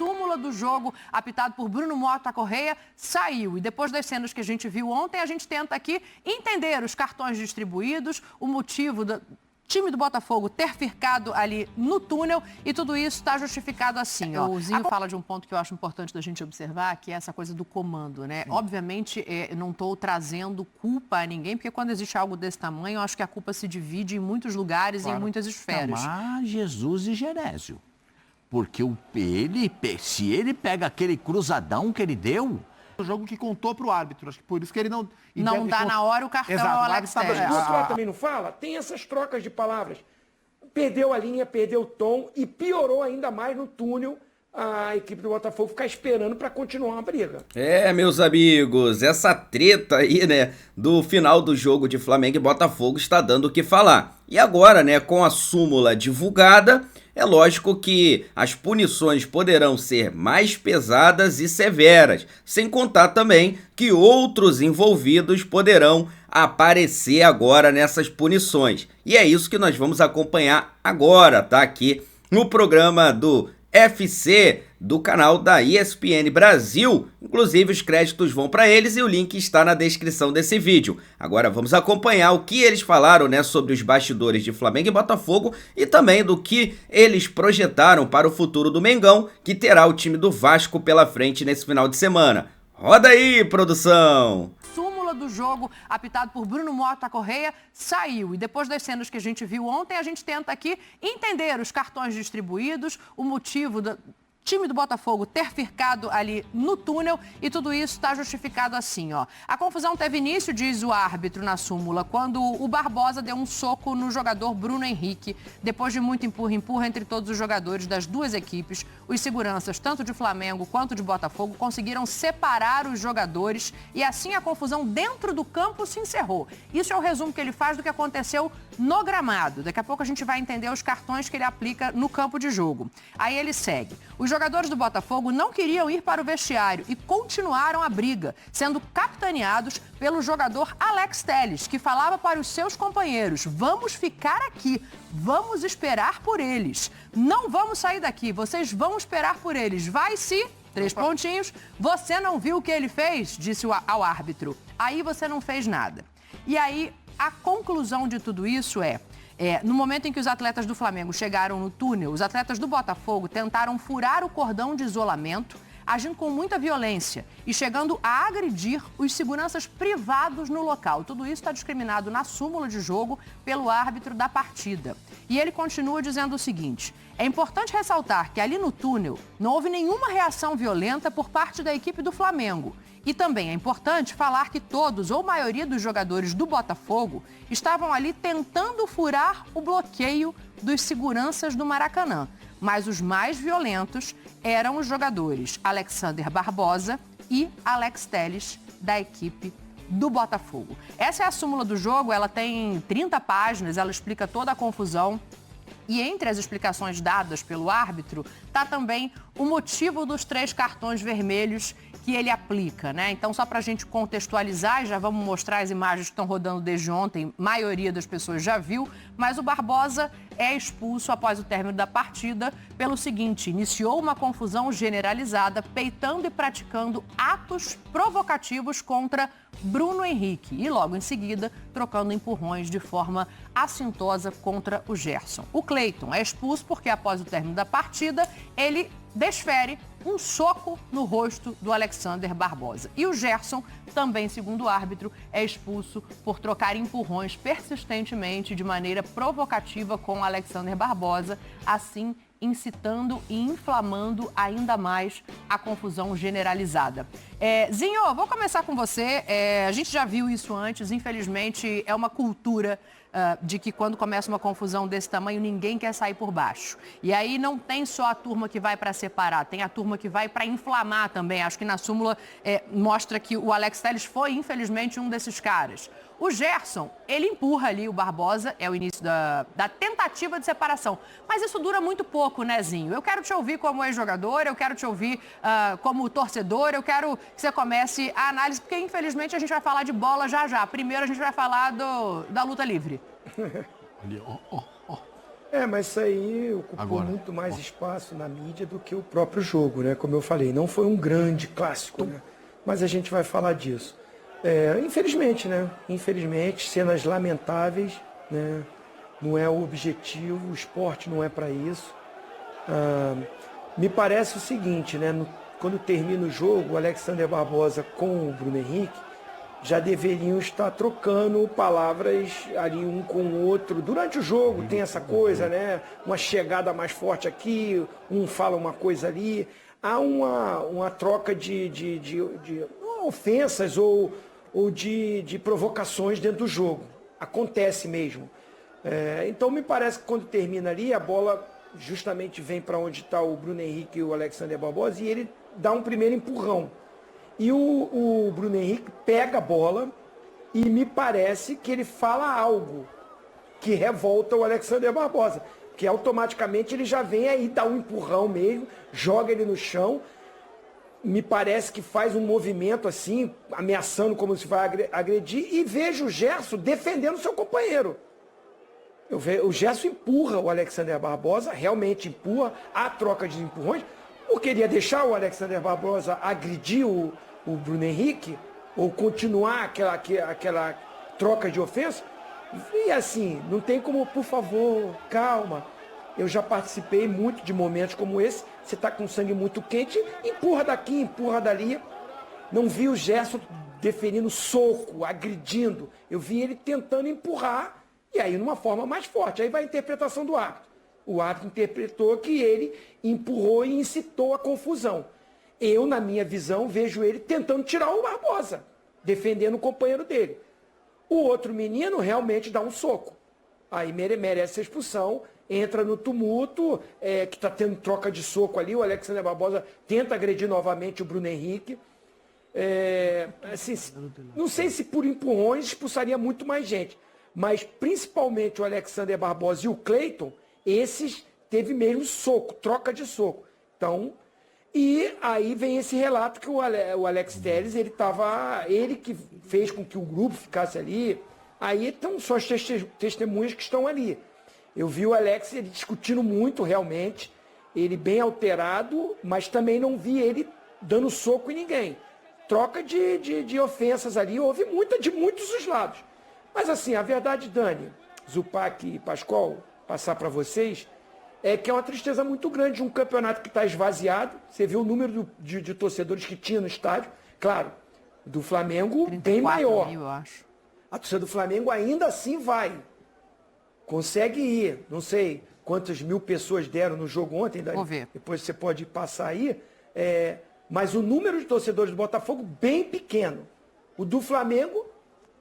súmula do jogo, apitado por Bruno Mota Correia, saiu. E depois das cenas que a gente viu ontem, a gente tenta aqui entender os cartões distribuídos, o motivo do time do Botafogo ter ficado ali no túnel e tudo isso está justificado assim, ó. O Zinho fala de um ponto que eu acho importante da gente observar, que é essa coisa do comando, né? Obviamente, não estou trazendo culpa a ninguém, porque quando existe algo desse tamanho, eu acho que a culpa se divide em muitos lugares e em muitas esferas. Chamar Jesus e Gerésio. Porque se ele pega aquele cruzadão que ele deu... O jogo que contou pro árbitro, acho que por isso que ele não... Não dá na hora o cartão ao Alex Telles. Mas o outro lado também não fala? Tem essas trocas de palavras. Perdeu a linha, perdeu o tom e piorou ainda mais no túnel a equipe do Botafogo ficar esperando para continuar a briga. Meus amigos, essa treta aí, né, do final do jogo de Flamengo e Botafogo está dando o que falar. E agora, né, com a súmula divulgada, é lógico que as punições poderão ser mais pesadas e severas, sem contar também que outros envolvidos poderão aparecer agora nessas punições. E é isso que nós vamos acompanhar agora, tá? Aqui no programa do FC do canal da ESPN Brasil. Inclusive os créditos vão para eles e o link está na descrição desse vídeo. Agora vamos acompanhar o que eles falaram, né, sobre os bastidores de Flamengo e Botafogo e também do que eles projetaram para o futuro do Mengão, que terá o time do Vasco pela frente nesse final de semana. Roda aí, produção! Do jogo, apitado por Bruno Mota Correia, saiu. E depois das cenas que a gente viu ontem, a gente tenta aqui entender os cartões distribuídos, o motivo do time do Botafogo ter ficado ali no túnel e tudo isso está justificado assim, ó. A confusão teve início, diz o árbitro na súmula, quando o Barbosa deu um soco no jogador Bruno Henrique. Depois de muito empurra-empurra entre todos os jogadores das duas equipes, os seguranças, tanto de Flamengo quanto de Botafogo, conseguiram separar os jogadores e assim a confusão dentro do campo se encerrou. Isso é o resumo que ele faz do que aconteceu no gramado. Daqui a pouco a gente vai entender os cartões que ele aplica no campo de jogo. Aí ele segue. Os jogadores do Botafogo não queriam ir para o vestiário e continuaram a briga, sendo capitaneados pelo jogador Alex Telles, que falava para os seus companheiros: vamos ficar aqui, vamos esperar por eles. Não vamos sair daqui, vocês vão esperar por eles. Vai se... 3 pontinhos. Você não viu o que ele fez? Disse ao árbitro. Aí você não fez nada. E aí a conclusão de tudo isso no momento em que os atletas do Flamengo chegaram no túnel, os atletas do Botafogo tentaram furar o cordão de isolamento, agindo com muita violência e chegando a agredir os seguranças privados no local. Tudo isso está discriminado na súmula de jogo pelo árbitro da partida. E ele continua dizendo o seguinte: é importante ressaltar que ali no túnel não houve nenhuma reação violenta por parte da equipe do Flamengo. E também é importante falar que todos ou maioria dos jogadores do Botafogo estavam ali tentando furar o bloqueio dos seguranças do Maracanã. Mas os mais violentos eram os jogadores Alexander Barbosa e Alex Telles, da equipe do Botafogo. Essa é a súmula do jogo, ela tem 30 páginas, ela explica toda a confusão. E entre as explicações dadas pelo árbitro, está também o motivo dos 3 cartões vermelhos que ele aplica, né? Então, só para a gente contextualizar, já vamos mostrar as imagens que estão rodando desde ontem, a maioria das pessoas já viu, mas o Barbosa é expulso após o término da partida pelo seguinte: iniciou uma confusão generalizada, peitando e praticando atos provocativos contra Bruno Henrique e logo em seguida trocando empurrões de forma assintosa contra o Gerson. O Cleiton é expulso porque após o término da partida ele desfere um soco no rosto do Alexander Barbosa. E o Gerson, também segundo o árbitro, é expulso por trocar empurrões persistentemente de maneira provocativa com o Alexander Barbosa, assim incitando e inflamando ainda mais a confusão generalizada. Zinho, vou começar com você. A gente já viu isso antes, infelizmente é uma cultura de que quando começa uma confusão desse tamanho, ninguém quer sair por baixo. E aí não tem só a turma que vai para separar, tem a turma que vai para inflamar também. Acho que na súmula mostra que o Alex Telles foi, infelizmente, um desses caras. O Gerson, ele empurra ali o Barbosa, é o início da tentativa de separação. Mas isso dura muito pouco, né, Zinho? Eu quero te ouvir como ex-jogador, eu quero te ouvir como torcedor, eu quero que você comece a análise, porque infelizmente a gente vai falar de bola já já. Primeiro a gente vai falar da luta livre. Ali, ó. Mas isso aí ocupou muito mais espaço na mídia do que o próprio jogo, né? Como eu falei, não foi um grande clássico, né? Mas a gente vai falar disso. Infelizmente, né? Infelizmente, cenas lamentáveis, né? Não é o objetivo, o esporte não é para isso. Me parece o seguinte, né? Quando termina o jogo, o Alexander Barbosa com o Bruno Henrique já deveriam estar trocando palavras ali um com o outro. Durante o jogo tem essa coisa, né? Uma chegada mais forte aqui, um fala uma coisa ali. Há uma troca de ofensas ou de provocações dentro do jogo. Acontece mesmo. Então me parece que quando termina ali, a bola justamente vem para onde está o Bruno Henrique e o Alexander Barbosa e ele dá um primeiro empurrão. E o Bruno Henrique pega a bola e me parece que ele fala algo que revolta o Alexander Barbosa. Que automaticamente ele já vem aí, dá um empurrão mesmo, joga ele no chão. Me parece que faz um movimento assim, ameaçando como se vai agredir. E vejo o Gerson defendendo seu companheiro. O Gerson empurra o Alexander Barbosa, realmente empurra, a troca de empurrões. Ou queria deixar o Alexander Barbosa agredir o Bruno Henrique, ou continuar aquela troca de ofensa. E assim, não tem como, por favor, calma. Eu já participei muito de momentos como esse. Você está com sangue muito quente, empurra daqui, empurra dali. Não vi o Gerson deferindo soco, agredindo. Eu vi ele tentando empurrar, e aí numa forma mais forte. Aí vai a interpretação do árbitro. O árbitro interpretou que ele empurrou e incitou a confusão. Eu, na minha visão, vejo ele tentando tirar o Barbosa, defendendo o companheiro dele. O outro menino realmente dá um soco. Aí merece a expulsão, entra no tumulto, que está tendo troca de soco ali. O Alexander Barbosa tenta agredir novamente o Bruno Henrique. Assim, não sei se por empurrões expulsaria muito mais gente, mas principalmente o Alexander Barbosa e o Cleiton, esses teve mesmo soco, troca de soco. Então, e aí vem esse relato que o Alex Telles, ele que fez com que o grupo ficasse ali. Aí estão só as testemunhas que estão ali. Eu vi o Alex ele discutindo muito realmente, ele bem alterado, mas também não vi ele dando soco em ninguém. Troca de ofensas ali, houve de muitos dos lados. Mas assim, a verdade, Dani, Zupac e Pascoal, passar para vocês, é que é uma tristeza muito grande, um campeonato que está esvaziado. Você viu o número de torcedores que tinha no estádio. Claro, do Flamengo bem maior. Mil, eu acho. A torcida do Flamengo ainda assim vai. Consegue ir. Não sei quantas mil pessoas deram no jogo ontem. Vou ver. Depois você pode passar aí. Mas o número de torcedores do Botafogo bem pequeno. O do Flamengo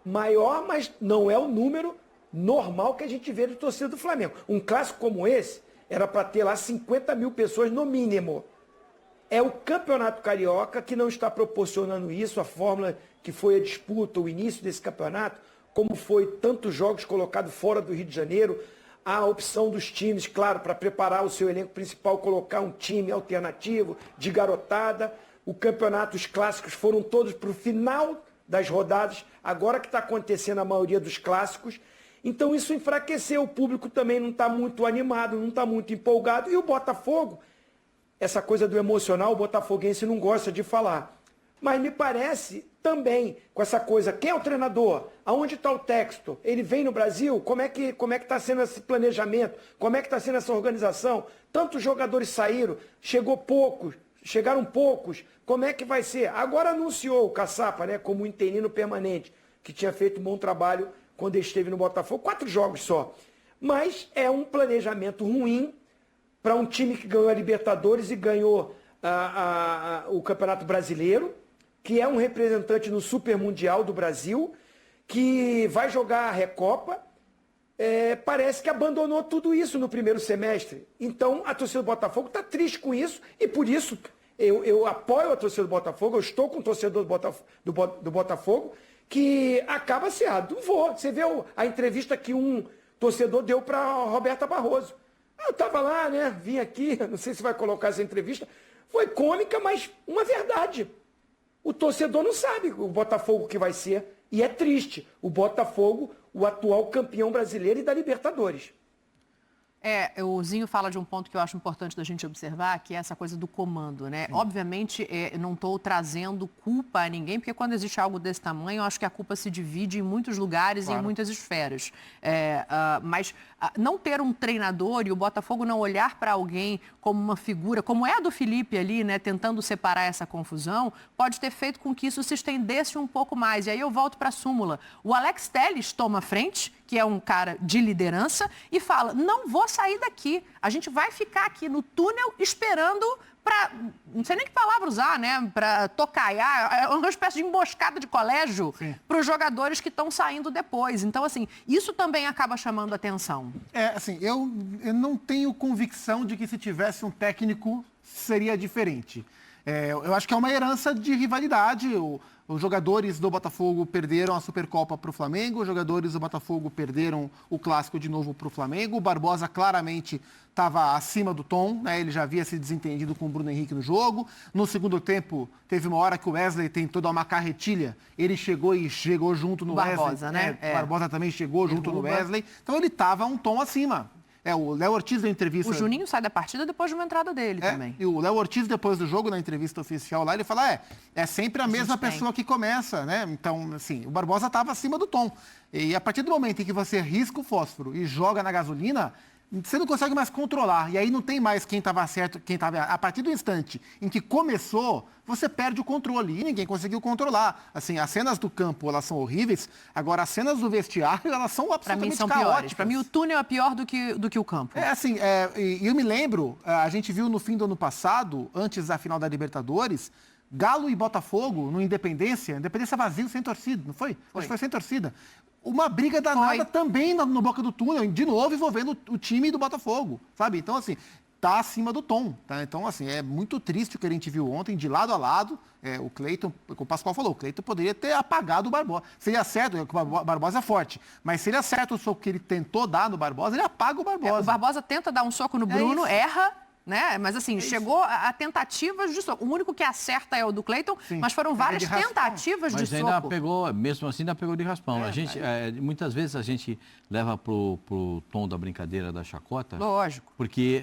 maior, mas não é o número normal que a gente vê de torcida do Flamengo. Um clássico como esse era para ter lá 50 mil pessoas no mínimo. É o Campeonato Carioca que não está proporcionando isso, a fórmula que foi a disputa, o início desse campeonato, como foi tantos jogos colocados fora do Rio de Janeiro, a opção dos times, claro, para preparar o seu elenco principal, colocar um time alternativo, de garotada. O campeonato, os clássicos foram todos para o final das rodadas, agora que está acontecendo a maioria dos clássicos. Então isso enfraqueceu, o público também não está muito animado, não está muito empolgado. E o Botafogo, essa coisa do emocional, o botafoguense não gosta de falar. Mas me parece também, com essa coisa, quem é o treinador? Aonde está o texto? Ele vem no Brasil? Como é que está sendo esse planejamento? Como é que está sendo essa organização? Tantos jogadores saíram, chegaram poucos. Como é que vai ser? Agora anunciou o Caçapa, né, como interino permanente, que tinha feito um bom trabalho quando ele esteve no Botafogo, 4 jogos só. Mas é um planejamento ruim para um time que ganhou a Libertadores e ganhou o Campeonato Brasileiro, que é um representante no Super Mundial do Brasil, que vai jogar a Recopa, parece que abandonou tudo isso no primeiro semestre. Então, a torcida do Botafogo está triste com isso, e por isso eu apoio a torcida do Botafogo, eu estou com o torcedor do Botafogo, que acaba se não vou. Você vê a entrevista que um torcedor deu para a Roberta Barroso. Eu estava lá, né? Vim aqui, não sei se vai colocar essa entrevista. Foi cômica, mas uma verdade. O torcedor não sabe o Botafogo que vai ser. E é triste. O Botafogo, o atual campeão brasileiro e da Libertadores. O Zinho fala de um ponto que eu acho importante da gente observar, que é essa coisa do comando, né? Obviamente, eu não estou trazendo culpa a ninguém, porque quando existe algo desse tamanho, eu acho que a culpa se divide em muitos lugares e em muitas esferas. Mas não ter um treinador e o Botafogo não olhar para alguém como uma figura, como é a do Felipe ali, né? Tentando separar essa confusão, pode ter feito com que isso se estendesse um pouco mais. E aí eu volto para a súmula. O Alex Telles toma frente, que é um cara de liderança, e fala, não vou sair daqui. A gente vai ficar aqui no túnel esperando para, não sei nem que palavra usar, né? Para tocaiar. É uma espécie de emboscada de colégio para os jogadores que estão saindo depois. Então, assim, isso também acaba chamando atenção. Assim, eu não tenho convicção de que se tivesse um técnico seria diferente. Eu acho que é uma herança de rivalidade. Os jogadores do Botafogo perderam a Supercopa para o Flamengo, os jogadores do Botafogo perderam o Clássico de novo para o Flamengo. O Barbosa claramente estava acima do tom, né? Ele já havia se desentendido com o Bruno Henrique no jogo. No segundo tempo, teve uma hora que o Wesley tentou dar uma carretilha, ele chegou junto no Barbosa, Wesley. né? O Barbosa também chegou junto no Wesley. Então ele estava um tom acima. O Léo Ortiz deu entrevista... O Juninho sai da partida depois de uma entrada dele também. E o Léo Ortiz, depois do jogo, na entrevista oficial lá, ele fala, é sempre a mesma pessoa que começa, né? Então, assim, o Barbosa estava acima do tom. E a partir do momento em que você risca o fósforo e joga na gasolina, você não consegue mais controlar. E aí não tem mais quem estava certo, quem estava... A partir do instante em que começou, você perde o controle. E ninguém conseguiu controlar. Assim, as cenas do campo, elas são horríveis. Agora, as cenas do vestiário, elas são absolutamente caóticas. Para mim, são piores. Para mim, o túnel é pior do que o campo. E eu me lembro, a gente viu no fim do ano passado, antes da final da Libertadores, Galo e Botafogo, no Independência vazio, sem torcida, não foi? Acho que foi sem torcida. Uma briga danada também no boca do túnel, de novo envolvendo o time do Botafogo, sabe? Então, assim, tá acima do tom, tá? Então, assim, é muito triste o que a gente viu ontem, de lado a lado. O Cleiton, o Pascoal falou, o Cleiton poderia ter apagado o Barbosa. Seria certo, o Barbosa é forte, mas se ele acerta o soco que ele tentou dar no Barbosa, ele apaga o Barbosa. O Barbosa tenta dar um soco no Bruno, erra, né? Mas assim, chegou a tentativas de soco. O único que acerta é o do Cleiton, mas foram várias tentativas de soco. Mas ainda pegou, mesmo assim, ainda pegou de raspão. Muitas vezes a gente leva pro tom da brincadeira, da chacota. Lógico. Porque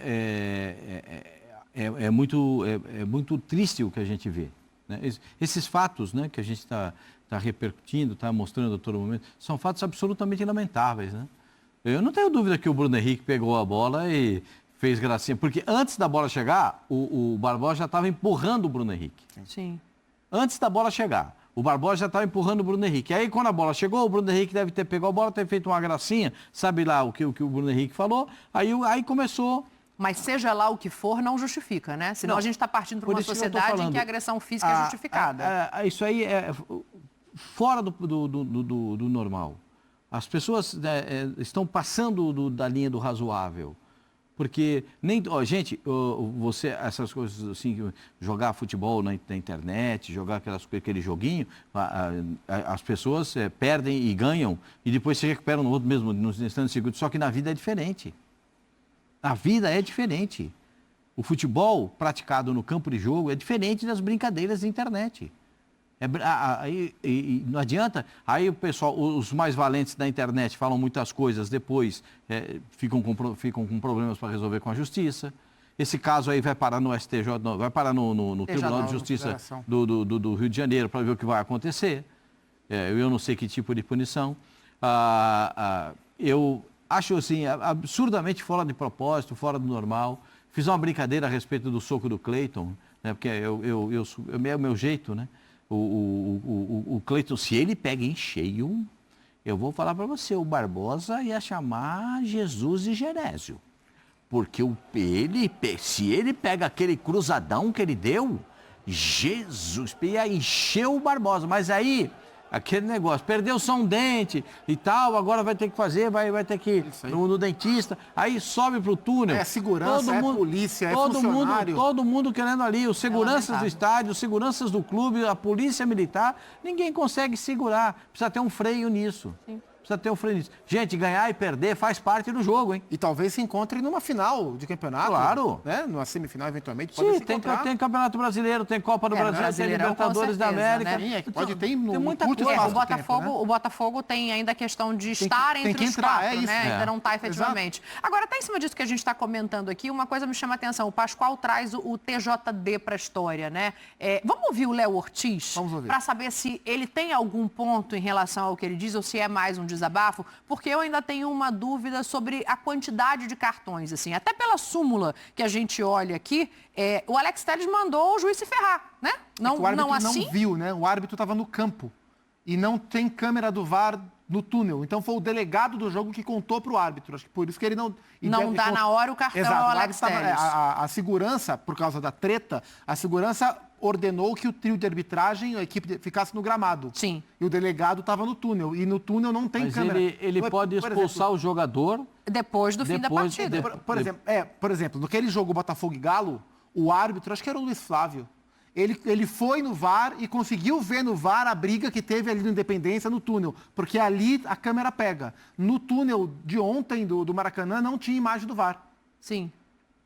é muito triste o que a gente vê. Né? Esses fatos, né, que a gente está repercutindo, está mostrando a todo momento, são fatos absolutamente lamentáveis. Né? Eu não tenho dúvida que o Bruno Henrique pegou a bola e fez gracinha, porque antes da bola chegar, o Barbosa já estava empurrando o Bruno Henrique. Sim. Antes da bola chegar, o Barbosa já estava empurrando o Bruno Henrique. Aí, quando a bola chegou, o Bruno Henrique deve ter pegado a bola, ter feito uma gracinha, sabe lá o que o Bruno Henrique falou, aí começou... Mas seja lá o que for, não justifica, né? Senão a gente está partindo para uma sociedade em que a agressão física é justificada. Isso aí é fora do normal. As pessoas estão passando da linha do razoável. Porque gente, essas coisas assim, jogar futebol na internet, jogar aquele joguinho, as pessoas perdem e ganham e depois se recuperam no outro mesmo, nos instantes seguintes. Só que na vida é diferente. A vida é diferente. O futebol praticado no campo de jogo é diferente das brincadeiras da internet. Não adianta, aí o pessoal, os mais valentes da internet falam muitas coisas, depois ficam com problemas para resolver com a justiça. Esse caso aí vai parar no STJ, vai parar no Tribunal de Justiça do Rio de Janeiro para ver o que vai acontecer. Eu não sei que tipo de punição. Eu acho assim, absurdamente fora de propósito, fora do normal. Fiz uma brincadeira a respeito do soco do Cleiton, né, porque é o meu jeito, né? O Cleiton, se ele pega em cheio, eu vou falar para você, o Barbosa ia chamar Jesus de Genésio. Porque se ele pega aquele cruzadão que ele deu, Jesus, ia encher o Barbosa. Mas aí, aquele negócio, perdeu só um dente e tal, agora vai ter que fazer, vai ter que ir no dentista, aí sobe pro túnel. É segurança, polícia, funcionário. Todo mundo querendo ali, os seguranças do estádio, os seguranças do clube, a polícia militar, ninguém consegue segurar. Precisa ter um freio nisso. Sim. precisa ter um freio. Gente, ganhar e perder faz parte do jogo, hein? E talvez se encontre numa final de campeonato. Claro. Né? Numa semifinal, eventualmente, Sim, pode se tem encontrar. Campeonato Brasileiro, tem Copa do Brasil, tem Brasileirão, Libertadores com da certeza, América. né? Pode ter no tem muita curto coisa. espaço O de tempo, Botafogo, né? o Botafogo tem ainda a questão de Tem estar que entre os entrar, quatro, é isso. né? É. Ainda não está efetivamente. Agora, até em cima disso que a gente está comentando aqui, uma coisa me chama a atenção. O Pascoal traz o TJD para a história, né? Vamos ouvir o Léo Ortiz? Vamos ouvir. Para saber se ele tem algum ponto em relação ao que ele diz ou se é mais um desabafo, porque eu ainda tenho uma dúvida sobre a quantidade de cartões, assim. Até pela súmula que a gente olha aqui, o Alex Telles mandou o juiz se ferrar, né? Não, O árbitro não assim? não viu, né? O árbitro estava no campo. E não tem câmera do VAR no túnel. Então foi o delegado do jogo que contou para o árbitro. Acho que por isso que ele não... Não dá na hora o cartão Exato. ao O Alex árbitro Telles. a segurança, por causa da treta, a segurança ordenou que o trio de arbitragem, a equipe, ficasse no gramado. Sim. E o delegado estava no túnel. E no túnel não tem Mas câmera. ele pode Por expulsar exemplo, o jogador. Depois do fim da Depois- partida. Por exemplo, naquele jogo Botafogo e Galo, o árbitro, acho que era o Luiz Flávio, ele foi no VAR e conseguiu ver no VAR a briga que teve ali no Independência no túnel, porque ali a câmera pega. No túnel de ontem do Maracanã não tinha imagem do VAR. Sim.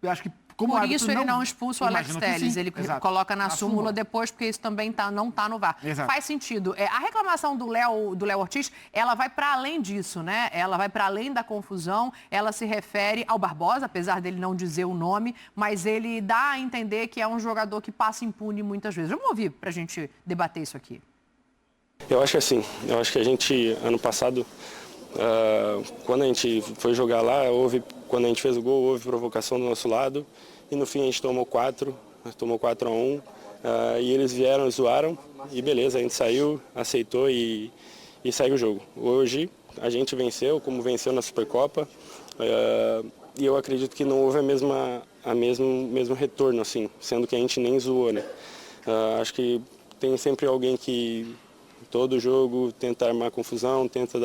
Eu acho que como o Por árbitro isso ele não expulsa o Alex Imagino que Telles. sim. Ele Exato. coloca na A súmula depois, porque isso também não está no VAR. Exato. Faz sentido. A reclamação do Léo Ortiz, ela vai para além disso, né? Ela vai para além da confusão, ela se refere ao Barbosa, apesar dele não dizer o nome, mas ele dá a entender que é um jogador que passa impune muitas vezes. Vamos ouvir para a gente debater isso aqui. Eu acho que assim, eu acho que a gente, ano passado, quando a gente foi jogar lá, quando a gente fez o gol, houve provocação do nosso lado, e no fim a gente tomou 4-1, e eles vieram e zoaram, e beleza, a gente saiu, aceitou e segue o jogo. Hoje a gente venceu, como venceu na Supercopa, e eu acredito que não houve mesmo retorno, assim, sendo que a gente nem zoou, né? Acho que tem sempre alguém que todo jogo tenta armar confusão, tenta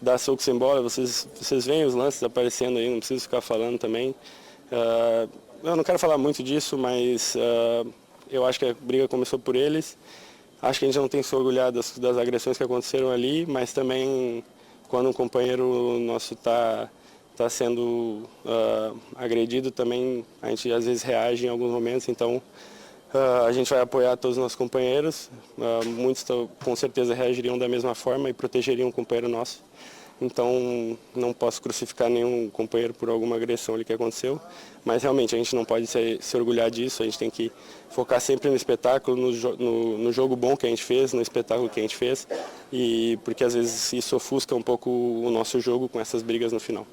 dar soco sem bola. Vocês veem os lances aparecendo aí, não preciso ficar falando também. Eu não quero falar muito disso, mas eu acho que a briga começou por eles. Acho que a gente não tem que se orgulhar das agressões que aconteceram ali, mas também quando um companheiro nosso está sendo agredido, também a gente às vezes reage em alguns momentos, então a gente vai apoiar todos os nossos companheiros, muitos com certeza reagiriam da mesma forma e protegeriam um companheiro nosso. Então não posso crucificar nenhum companheiro por alguma agressão ali que aconteceu, mas realmente a gente não pode se orgulhar disso, a gente tem que focar sempre no espetáculo, no jogo bom que a gente fez, no espetáculo que a gente fez, e porque às vezes isso ofusca um pouco o nosso jogo com essas brigas no final.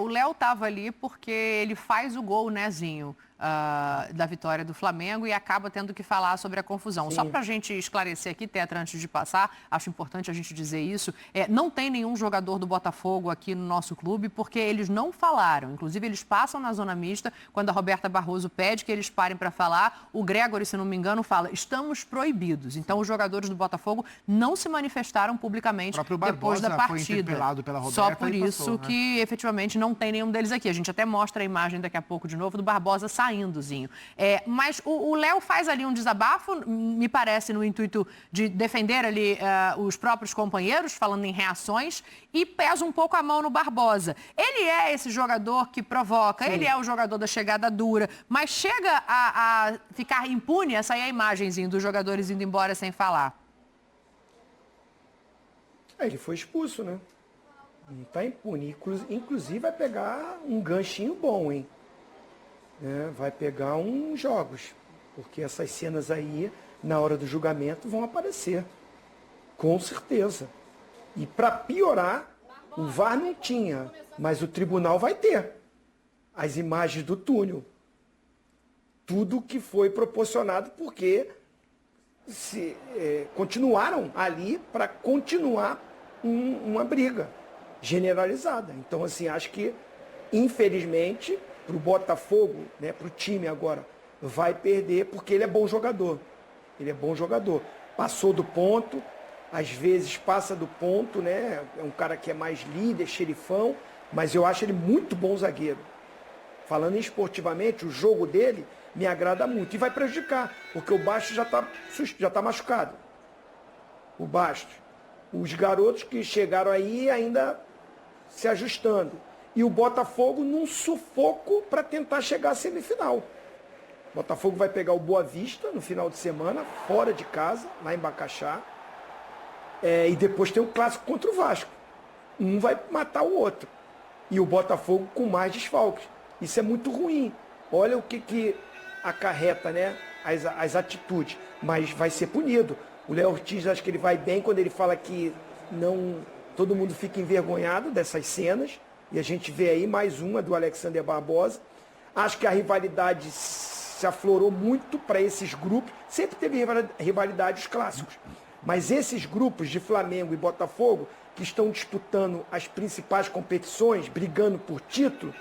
O Léo estava ali porque ele faz o gol, né, Zinho, da vitória do Flamengo e acaba tendo que falar sobre a confusão. Só para a gente esclarecer aqui, Tetra, antes de passar, acho importante a gente dizer isso, não tem nenhum jogador do Botafogo aqui no nosso clube porque eles não falaram. Inclusive, eles passam na zona mista, quando a Roberta Barroso pede que eles parem para falar, o Gregory, se não me engano, fala, estamos proibidos. Então, os jogadores do Botafogo não se manifestaram publicamente depois da partida. Foi interpelado pela Roberta Só por e isso passou, né? que, efetivamente, não tem nenhum deles aqui. A gente até mostra a imagem daqui a pouco de novo do Barbosa saíndozinho. Mas o Léo faz ali um desabafo, me parece, no intuito de defender ali os próprios companheiros, falando em reações, e pesa um pouco a mão no Barbosa. Ele é esse jogador que provoca, ele é o jogador da chegada dura, mas chega a ficar impune, essa aí é a imagenzinha dos jogadores indo embora sem falar. Ele foi expulso, né? Não está impune. Inclusive vai pegar um ganchinho bom, hein? Vai pegar uns jogos. Porque essas cenas aí, na hora do julgamento, vão aparecer. Com certeza. E para piorar, o VAR não tinha, mas o tribunal vai ter as imagens do túnel. Tudo que foi proporcionado porque continuaram ali para continuar uma briga generalizada. Então, assim, acho que, infelizmente, para o Botafogo, né, para o time agora, vai perder porque ele é bom jogador. Ele é bom jogador. Passou do ponto, às vezes passa do ponto, né? É um cara que é mais líder, xerifão, mas eu acho ele muito bom zagueiro. Falando esportivamente, o jogo dele me agrada muito. E vai prejudicar, porque o Bastos já tá machucado. O Bastos. Os garotos que chegaram aí ainda se ajustando. E o Botafogo num sufoco para tentar chegar à semifinal. O Botafogo vai pegar o Boa Vista no final de semana, fora de casa, lá em Bacaxá. E depois tem o clássico contra o Vasco. Um vai matar o outro. E o Botafogo com mais desfalques. Isso é muito ruim. Olha o que acarreta, né? As atitudes. Mas vai ser punido. O Léo Ortiz, acho que ele vai bem quando ele fala que não, todo mundo fica envergonhado dessas cenas. E a gente vê aí mais uma do Alexander Barbosa. Acho que a rivalidade se aflorou muito para esses grupos. Sempre teve rivalidade os clássicos. Mas esses grupos de Flamengo e Botafogo, que estão disputando as principais competições, brigando por título,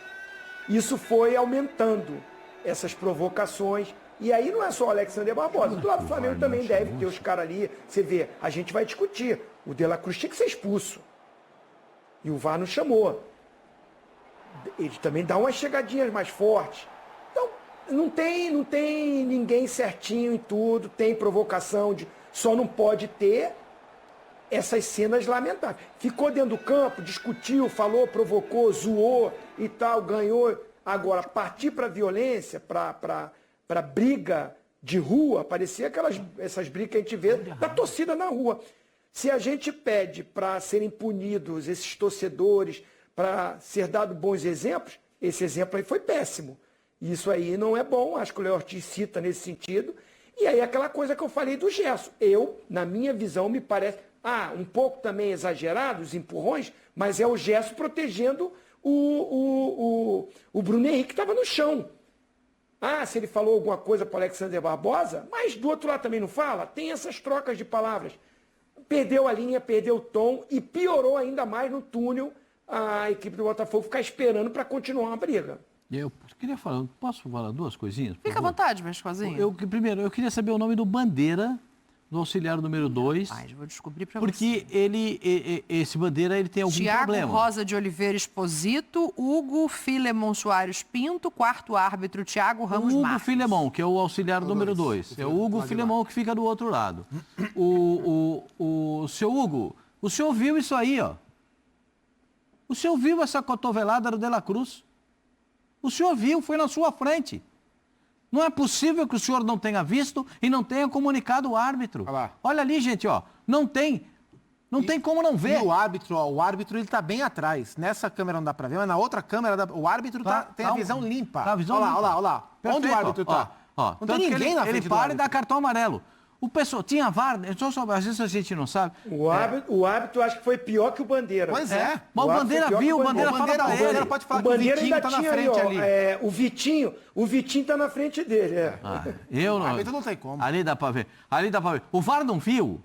isso foi aumentando essas provocações. E aí não é só o Alexander Barbosa. Do lado do Flamengo também deve ter os caras ali. Você vê, a gente vai discutir. O De La Cruz tinha que ser expulso. E o VAR não chamou. Ele também dá umas chegadinhas mais fortes. Então, não tem ninguém certinho em tudo. Tem provocação, só não pode ter essas cenas lamentáveis. Ficou dentro do campo, discutiu, falou, provocou, zoou e tal, ganhou. Agora, partir para violência, para briga de rua, parecia essas brigas que a gente vê da torcida na rua. Se a gente pede para serem punidos esses torcedores, para ser dado bons exemplos, esse exemplo aí foi péssimo. Isso aí não é bom, acho que o Léo Ortiz cita nesse sentido. E aí aquela coisa que eu falei do Gerson. Na minha visão, me parece, um pouco também exagerado, os empurrões, mas é o Gerson protegendo o Bruno Henrique que estava no chão. Se ele falou alguma coisa para o Alexander Barbosa, mas do outro lado também não fala, tem essas trocas de palavras. Perdeu a linha, perdeu o tom e piorou ainda mais no túnel a equipe do Botafogo ficar esperando para continuar a briga. Eu queria falar, posso falar duas coisinhas? Fica à vontade, Vescozinho. Primeiro, eu queria saber o nome do Bandeira, do auxiliar número 2. Vou descobrir para você. Porque esse Bandeira, ele tem algum problema. Tiago Rosa de Oliveira Exposito, Hugo Filemon Soares Pinto, quarto árbitro Tiago Ramos Marques. Hugo Filemon, que é o auxiliar número 2. É o Hugo Filemon que fica do outro lado. O seu Hugo, o senhor viu isso aí, ó. O senhor viu essa cotovelada do De La Cruz? O senhor viu, foi na sua frente. Não é possível que o senhor não tenha visto e não tenha comunicado o árbitro. Olha ali, gente, ó. Não tem como não ver. E o árbitro ele tá bem atrás. Nessa câmera não dá pra ver, mas na outra câmera o árbitro tem a visão limpa. Tá a visão limpa. Olha lá. Perfeito, onde o árbitro tá? Não tem ninguém na frente ele para e dá cartão amarelo. O pessoal tinha VAR, às vezes a gente não sabe. O árbitro acho que foi pior que o Bandeira. Pois é. Mas o Bandeira viu, o Bandeira fala pra ele. O Bandeira pode falar que o Vitinho tá na frente ali. O Vitinho tá na frente dele. Eu não. O árbitro não tem como. Ali dá pra ver. O VAR não viu.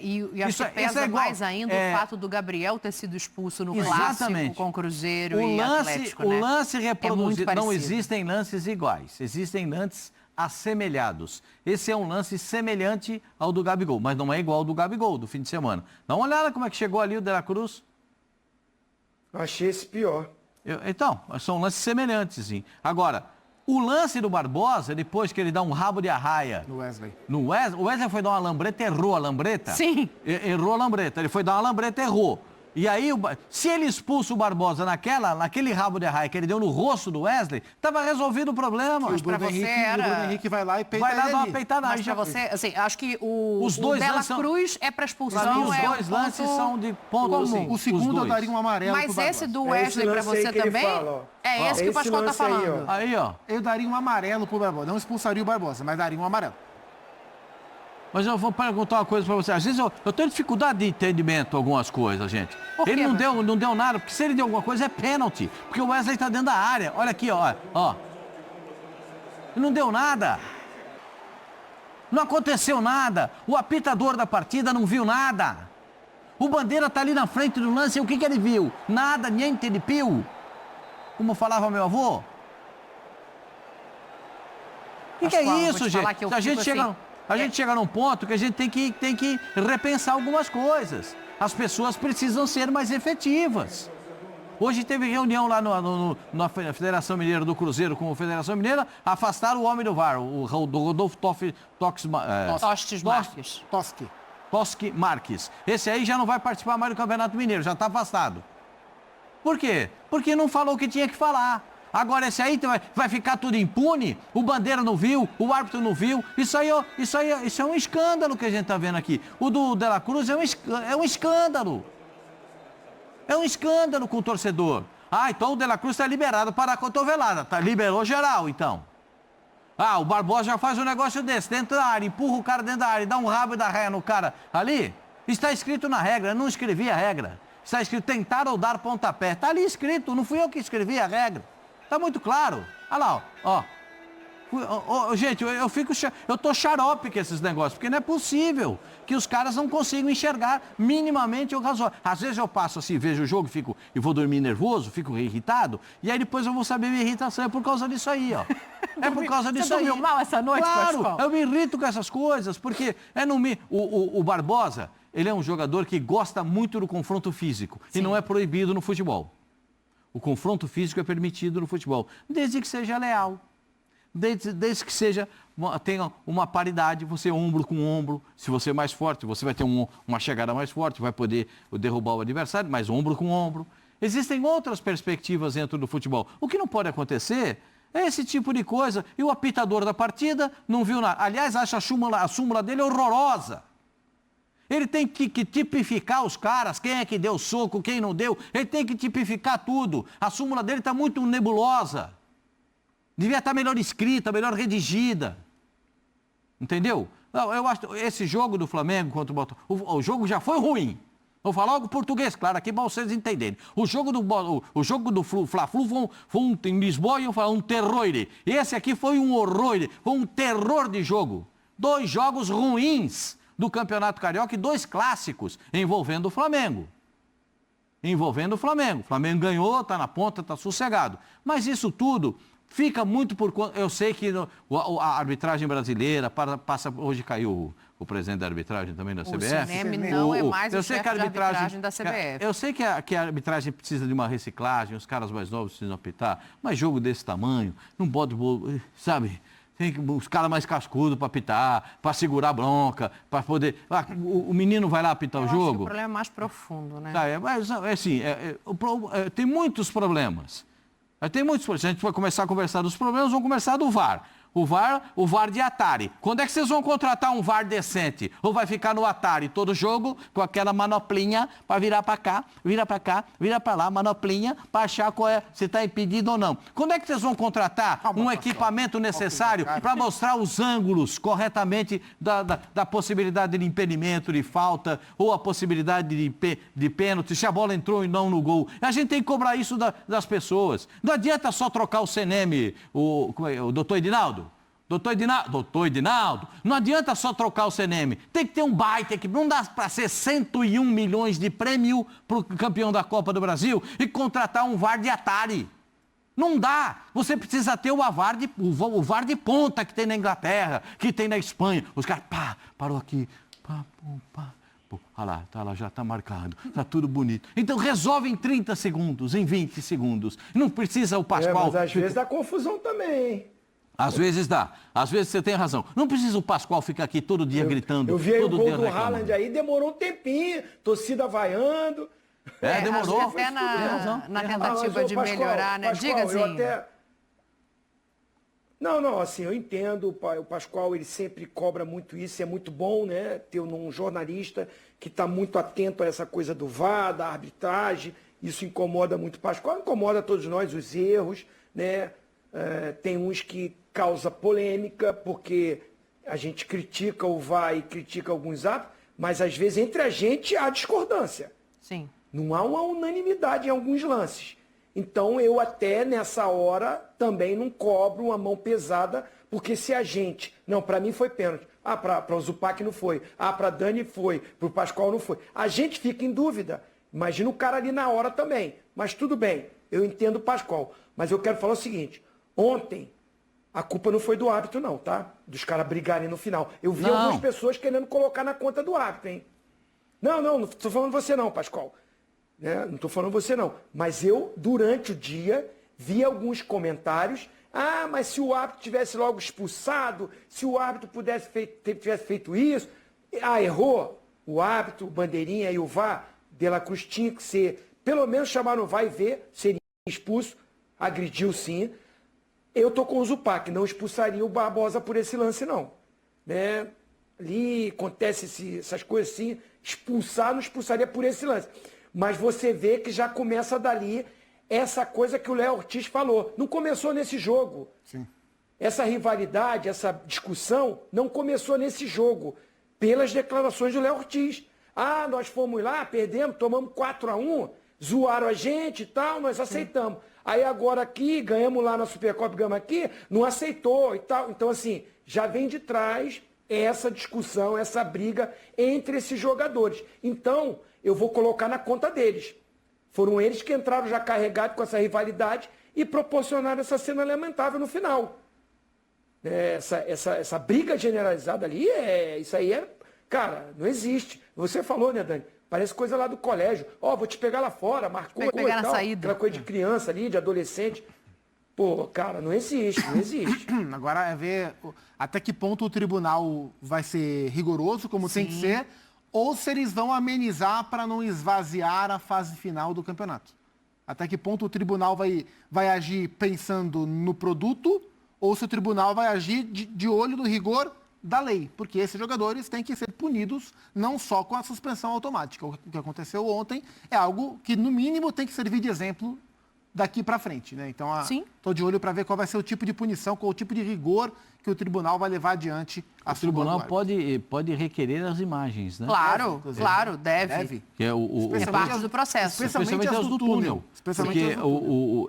E acho que pesa mais ainda o fato do Gabriel ter sido expulso no clássico com o Cruzeiro e Atlético, O lance reproduzido, não parecido. existem lances iguais, existem lances assemelhados. Esse é um lance semelhante ao do Gabigol, mas não é igual ao do Gabigol, do fim de semana. Dá uma olhada como é que chegou ali o De La Cruz. Achei esse pior. Então, são lances semelhantes, sim. Agora, o lance do Barbosa, depois que ele dá um rabo de arraia... No Wesley. O Wesley foi dar uma lambreta, errou a lambreta. Sim. Errou a lambreta. Ele foi dar uma lambreta, errou. E aí, se ele expulsa o Barbosa naquele rabo de arraia que ele deu no rosto do Wesley, estava resolvido o problema. O Bruno Henrique vai lá e peita ele. Vai lá dar uma peitada. Mas para você, assim, acho que o dois De La lances Cruz é para expulsão. Os dois lances são de ponto comum. O segundo eu daria um amarelo Mas pro esse Barbosa. do Wesley para você também, esse que o Pascoal está falando. Aí, ó. Eu daria um amarelo pro Barbosa. Não expulsaria o Barbosa, mas daria um amarelo. Mas eu vou perguntar uma coisa para você. Às vezes eu tenho dificuldade de entendimento algumas coisas, gente. Ele não deu nada, porque se ele deu alguma coisa é pênalti. Porque o Wesley está dentro da área. Olha aqui, ó. Ele não deu nada. Não aconteceu nada. O apitador da partida não viu nada. O Bandeira está ali na frente do lance. E o que ele viu? Nada, niente de più. Como falava meu avô. O que é isso, gente? A gente chega num ponto que a gente tem que repensar algumas coisas. As pessoas precisam ser mais efetivas. Hoje teve reunião lá na Federação Mineira do Cruzeiro com a Federação Mineira, afastaram o homem do VAR, o Rodolfo Tostes Marques. Koski Marques. Esse aí já não vai participar mais do Campeonato Mineiro, já está afastado. Por quê? Porque não falou o que tinha que falar. Agora esse aí vai ficar tudo impune, o Bandeira não viu, o árbitro não viu. Isso é um escândalo que a gente está vendo aqui. O do De La Cruz é um escândalo. É um escândalo com o torcedor. Ah, então o De La Cruz está liberado para a cotovelada. Liberou geral, então. Ah, o Barbosa já faz um negócio desse, dentro da área, empurra o cara dentro da área, dá um rabo e dá ré no cara ali. Está escrito na regra, eu não escrevi a regra. Está escrito tentar ou dar pontapé. Está ali escrito, não fui eu que escrevi a regra. Está muito claro. Olha lá, ó. Gente, eu tô xarope com esses negócios, porque não é possível que os caras não consigam enxergar minimamente o razoável. Às vezes eu passo assim, vejo o jogo e vou dormir nervoso, fico irritado, e aí depois eu vou saber minha irritação. É por causa disso aí, ó. É por causa disso aí. Você dormiu mal essa noite, Claro, Pascoal? eu me irrito com essas coisas, porque o Barbosa, ele é um jogador que gosta muito do confronto físico, e não é proibido no futebol. O confronto físico é permitido no futebol, desde que seja leal. Desde que tenha uma paridade, você ombro com ombro. Se você é mais forte, você vai ter uma chegada mais forte, vai poder derrubar o adversário, mas ombro com ombro. Existem outras perspectivas dentro do futebol. O que não pode acontecer é esse tipo de coisa. E o apitador da partida não viu nada. Aliás, acha a súmula dele horrorosa. Ele tem que tipificar os caras, quem é que deu soco, quem não deu. Ele tem que tipificar tudo. A súmula dele está muito nebulosa. Devia estar melhor escrita, melhor redigida. Entendeu? Não, eu acho esse jogo do Flamengo contra o Botafogo, o jogo já foi ruim. Vou falar algo português, claro, aqui para vocês entenderem. O jogo do Fla-Flu foi em Lisboa e eu falo um terror. Esse aqui foi um horror, foi um terror de jogo. 2 jogos ruins do Campeonato Carioca e 2 clássicos envolvendo o Flamengo. O Flamengo ganhou, está na ponta, está sossegado. Mas isso tudo fica muito por conta. Eu sei que a arbitragem brasileira passa. Hoje caiu o presidente da arbitragem também da CBF. O CNM não é mais o chefe de arbitragem da CBF. Eu sei que a arbitragem precisa de uma reciclagem, os caras mais novos precisam apitar, mas jogo desse tamanho, não pode, sabe? Tem os caras mais cascudos para apitar, para segurar a bronca, para poder. O menino vai lá apitar o jogo. Acho que o problema é mais profundo, né? Tem muitos problemas. Se a gente for começar a conversar dos problemas, vamos começar do VAR. O VAR de Atari. Quando é que vocês vão contratar um VAR decente? Ou vai ficar no Atari todo jogo com aquela manoplinha para virar para cá, vira para lá, manoplinha para achar se está impedido ou não? Quando é que vocês vão contratar um equipamento necessário para mostrar os ângulos corretamente da possibilidade de impedimento, de falta, ou a possibilidade de pênalti, se a bola entrou e não no gol? A gente tem que cobrar isso das pessoas. Não adianta só trocar o CNM, o doutor Edinaldo. Doutor Edinaldo, não adianta só trocar o CNM. Tem que ter um baita equipe. Não dá para ser 101 milhões de prêmio para o campeão da Copa do Brasil e contratar um VAR de Atari. Não dá. Você precisa ter o VAR de ponta que tem na Inglaterra, que tem na Espanha. Os caras, parou aqui. Olha lá, já está marcado. Está tudo bonito. Então resolve em 30 segundos, em 20 segundos. Não precisa o Pascoal... Mas às vezes dá confusão também, hein? Às vezes dá. Às vezes você tem razão. Não precisa o Pascoal ficar aqui todo dia gritando. Eu vi aí o gol do reclamando. Haaland aí, demorou um tempinho, torcida vaiando. Demorou. Até na tentativa de melhorar, né? Pascoal, Digazinho. Não, assim, eu entendo, o Pascoal, ele sempre cobra muito isso, é muito bom, né, ter um jornalista que está muito atento a essa coisa do VAR, da arbitragem, isso incomoda muito o Pascoal, incomoda todos nós, os erros, né, tem uns que causa polêmica, porque a gente critica o VAR e critica alguns árbitros, mas às vezes entre a gente há discordância. Sim. Não há uma unanimidade em alguns lances. Então eu até nessa hora também não cobro uma mão pesada, porque se a gente... Não, para mim foi pênalti. Para o Zupac não foi. Para Dani foi. Para o Pascoal não foi. A gente fica em dúvida. Imagina o cara ali na hora também. Mas tudo bem, eu entendo o Pascoal. Mas eu quero falar o seguinte. Ontem, a culpa não foi do árbitro não, tá? Dos caras brigarem no final. Eu vi algumas pessoas querendo colocar na conta do árbitro, hein? Não estou falando você não, Pascoal. Né? Não estou falando você não. Mas eu, durante o dia, vi alguns comentários. Mas se o árbitro tivesse logo expulsado, se o árbitro tivesse feito isso. Errou. o árbitro, o bandeirinha e o VAR, De La Cruz tinha que ser, pelo menos chamar no VAR e ver, seria expulso, agrediu sim. Eu tô com o Zupac, não expulsaria o Barbosa por esse lance não. Né? Ali acontece essas coisas assim, expulsar, não expulsaria por esse lance. Mas você vê que já começa dali essa coisa que o Léo Ortiz falou. Não começou nesse jogo. Sim. Essa rivalidade, essa discussão, não começou nesse jogo. Pelas declarações do Léo Ortiz. Ah, nós fomos lá, perdemos, tomamos 4-1, zoaram a gente e tal, nós aceitamos. Aí agora aqui, ganhamos lá na Supercopa, ganhamos aqui, não aceitou e tal. Então, assim, já vem de trás essa discussão, essa briga entre esses jogadores. Então, eu vou colocar na conta deles. Foram eles que entraram já carregados com essa rivalidade e proporcionaram essa cena lamentável no final. Essa briga generalizada ali, isso aí cara, não existe. Você falou, né, Dani? Parece coisa lá do colégio. Ó, vou te pegar lá fora, marcou e pegar na tal. saída. Aquela coisa de criança ali, de adolescente. Pô, cara, não existe, não existe. Agora é ver até que ponto o tribunal vai ser rigoroso, como tem que ser, ou se eles vão amenizar para não esvaziar a fase final do campeonato. Até que ponto o tribunal vai agir pensando no produto, ou se o tribunal vai agir de olho no rigor da lei, porque esses jogadores têm que ser punidos não só com a suspensão automática. O que aconteceu ontem é algo que, no mínimo, tem que servir de exemplo daqui para frente, né? Então, estou de olho para ver qual vai ser o tipo de punição, qual o tipo de rigor que o tribunal vai levar adiante a O tribunal pode requerer as imagens, né? Claro, deve. Que é É parte do processo. Especialmente as do túnel. Porque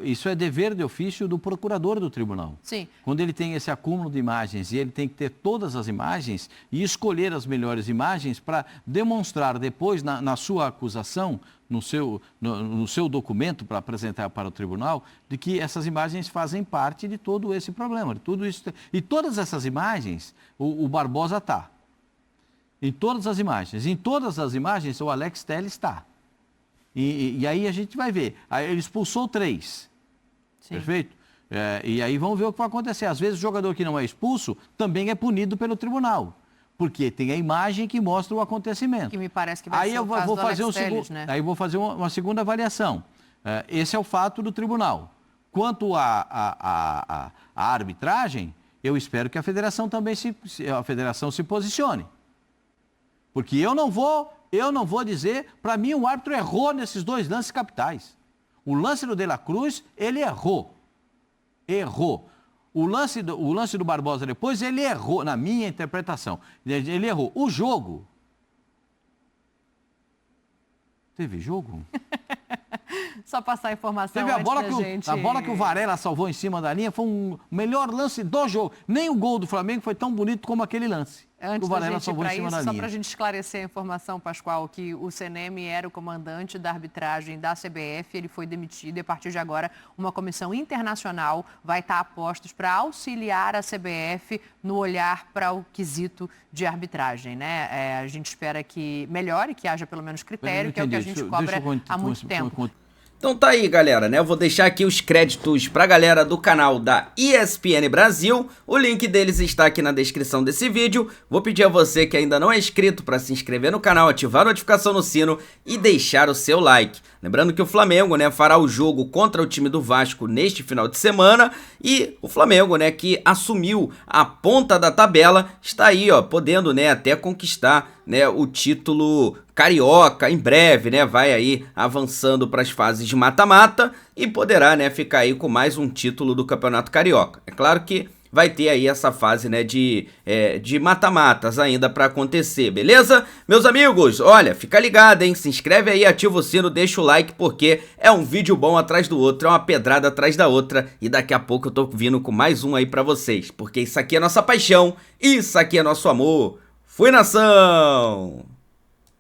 isso é dever de ofício do procurador do tribunal. Sim. Quando ele tem esse acúmulo de imagens e ele tem que ter todas as imagens e escolher as melhores imagens para demonstrar depois na sua acusação, no seu documento para apresentar para o tribunal, de que essas imagens fazem parte de todo esse problema, de tudo isso. E todas essas imagens, o Barbosa está. Em todas as imagens, o Alex Telles está. E aí a gente vai ver. Aí ele expulsou 3. Sim. Perfeito? E aí vamos ver o que vai acontecer. Às vezes o jogador que não é expulso também é punido pelo tribunal. Porque tem a imagem que mostra o acontecimento. Que me parece que vai ser o caso do Alex Telles, né? Aí eu vou fazer uma segunda avaliação. Esse é o fato do tribunal. Quanto à arbitragem, eu espero que a federação também se posicione. Porque eu não vou dizer, para mim o árbitro errou nesses 2 lances capitais. O lance do De La Cruz, ele errou. O lance do Barbosa depois, ele errou, na minha interpretação. Ele errou. O jogo. Teve jogo? Só passar a informação. Teve a bola que o Varela salvou em cima da linha, foi o melhor lance do jogo. Nem o gol do Flamengo foi tão bonito como aquele lance. Antes o Varela salvou em cima da linha. Só para a gente esclarecer a informação, Pascoal, que o CNM era o comandante da arbitragem da CBF, ele foi demitido e a partir de agora uma comissão internacional vai estar a postos para auxiliar a CBF no olhar para o quesito de arbitragem, né? A gente espera que melhore, que haja pelo menos critério, que é o que a gente cobra há muito tempo. Então tá aí, galera, né? Eu vou deixar aqui os créditos pra galera do canal da ESPN Brasil. O link deles está aqui na descrição desse vídeo. Vou pedir a você que ainda não é inscrito para se inscrever no canal, ativar a notificação no sino e deixar o seu like. Lembrando que o Flamengo, né, fará o jogo contra o time do Vasco neste final de semana. E o Flamengo, né, que assumiu a ponta da tabela, está aí, ó, podendo, né, até conquistar, né, o título carioca em breve, né, vai aí avançando para as fases de mata-mata e poderá, né, ficar aí com mais um título do Campeonato Carioca. É claro que vai ter aí essa fase, né, de mata-matas ainda para acontecer, beleza? Meus amigos, olha, fica ligado, hein? Se inscreve aí, ativa o sino, deixa o like, porque é um vídeo bom atrás do outro, é uma pedrada atrás da outra, e daqui a pouco eu tô vindo com mais um aí para vocês, porque isso aqui é nossa paixão, isso aqui é nosso amor. Fui, nação!